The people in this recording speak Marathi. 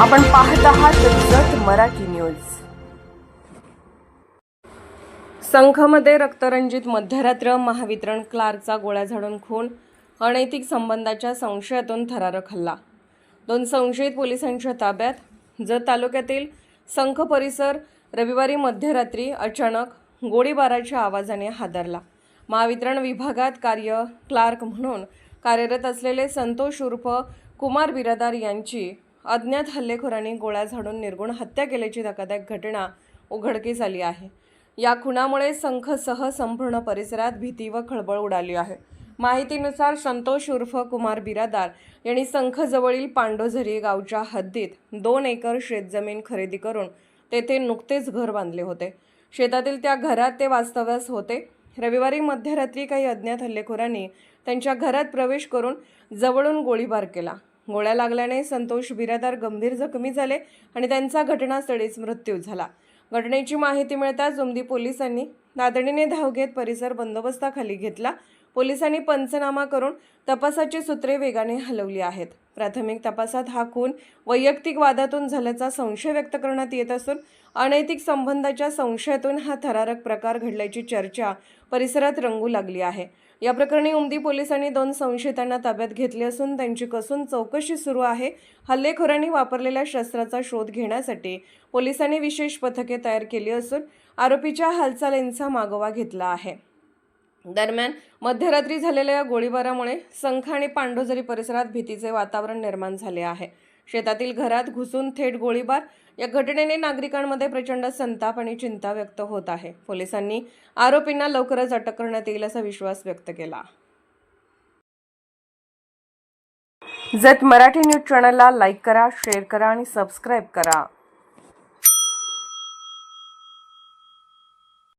आपण पाहत आहात जत मराठी न्यूज। संघमध्ये रक्तरंजित मध्यरात्र, महावितरण क्लार्कचा गोळ्या झाडून खून, अनैतिक संबंधाच्या संशयातून थरारक हल्ला। 2 संशयित पोलिसांच्या ताब्यात। जत तालुक्यातील संख परिसर रविवारी मध्यरात्री अचानक गोळीबाराच्या आवाजाने हादरला। महावितरण विभागात क्लार्क म्हणून कार्यरत असलेले संतोष उर्फ कुमार बिरादार यांची अज्ञात हल्लेखोरांनी गोळ्या झाडून निर्गुण हत्या केल्याची धक्कादायक घटना उघडकीस आली आहे। या खुनामुळे संखसह संपूर्ण परिसरात भीती व खळबळ उडाली आहे। माहितीनुसार संतोष उर्फ कुमार बिरादार यांनी संखजवळील पांडोझरी गावच्या हद्दीत 2 एकर शेतजमीन खरेदी करून तेथे नुकतेच घर बांधले होते। शेतातील त्या घरात ते वास्तव्यास होते। रविवारी मध्यरात्री काही अज्ञात हल्लेखोरांनी त्यांच्या घरात प्रवेश करून जवळून गोळीबार केला। गोळ्या लागल्याने संतोष बिरादार गंभीर जखमी झाले आणि त्यांचा घटनास्थळीच मृत्यू झाला। घटनेची माहिती मिळताच उमदी पोलिसांनी तातडीने धाव घेत परिसर बंदोबस्ताखाली घेतला। पोलिसांनी पंचनामा करून तपासाची सूत्रे वेगाने हलवली आहेत। प्राथमिक तपासात हा खून वैयक्तिक वादातून झाल्याचा संशय व्यक्त करण्यात येत असून अनैतिक संबंधाच्या संशयातून हा थरारक प्रकार घडल्याची चर्चा परिसरात रंगू लागली आहे। या प्रकरणी उमदी पोलिसांनी 2 संशयितांना ताब्यात घेतले असून त्यांची कसून चौकशी सुरू आहे। हल्लेखोरांनी वापरलेल्या शस्त्राचा शोध घेण्यासाठी पोलिसांनी विशेष पथके तयार केली असून आरोपीच्या हालचालींचा मागोवा घेतला आहे। दरम्यान मध्यरात्री झालेल्या या गोळीबारामुळे संख आणि पांडोझरी परिसरात भीतीचे वातावरण निर्माण झाले आहे। शेतातील घरात घुसून थेट गोळीबार, या घटनेने नागरिकांमध्ये प्रचंड संताप आणि चिंता व्यक्त होत आहे। पोलिसांनी आरोपींना लवकरच अटक करण्यात येईल असा विश्वास व्यक्त केला। जत मराठी न्यूज चॅनलला लाईक करा, शेअर करा आणि सबस्क्राईब करा।